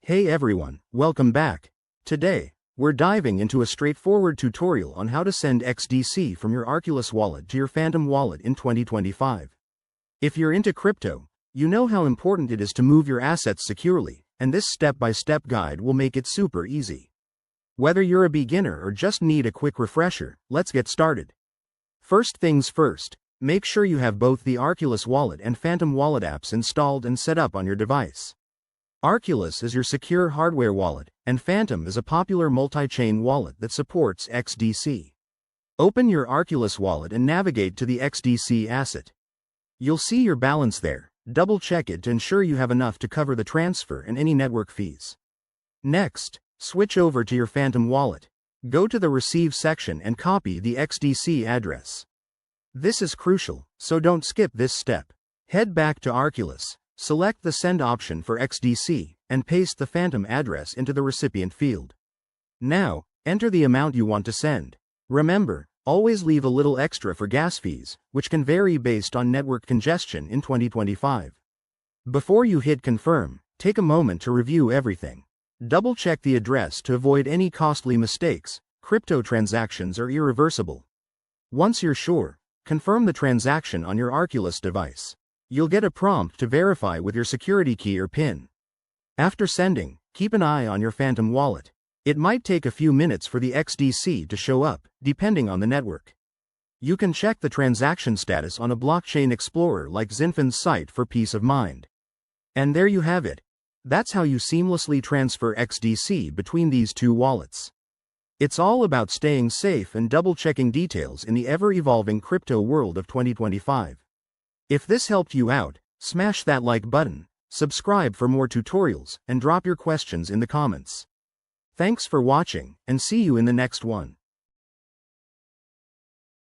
Hey everyone, welcome back. Today, we're diving into a straightforward tutorial on how to send XDC from your Arculus wallet to your Phantom wallet in 2025. If you're into crypto, you know how important it is to move your assets securely, and this step-by-step guide will make it super easy. Whether you're a beginner or just need a quick refresher, let's get started. First things first, make sure you have both the Arculus wallet and Phantom wallet apps installed and set up on your device. Arculus is your secure hardware wallet, and Phantom is a popular multi-chain wallet that supports XDC. Open your Arculus wallet and navigate to the XDC asset. You'll see your balance there. Double-check it to ensure you have enough to cover the transfer and any network fees. Next, switch over to your Phantom wallet. Go to the Receive section and copy the XDC address. This is crucial, so don't skip this step. Head back to Arculus. Select the Send option for XDC, and paste the Phantom address into the recipient field. Now, enter the amount you want to send. Remember, always leave a little extra for gas fees, which can vary based on network congestion in 2025. Before you hit Confirm, take a moment to review everything. Double-check the address to avoid any costly mistakes. Crypto transactions are irreversible. Once you're sure, confirm the transaction on your Arculus device. You'll get a prompt to verify with your security key or PIN. After sending, keep an eye on your Phantom wallet. It might take a few minutes for the XDC to show up, depending on the network. You can check the transaction status on a blockchain explorer like Zinfin's site for peace of mind. And there you have it. That's how you seamlessly transfer XDC between these two wallets. It's all about staying safe and double-checking details in the ever-evolving crypto world of 2025. If this helped you out, smash that like button, subscribe for more tutorials, and drop your questions in the comments. Thanks for watching, and see you in the next one.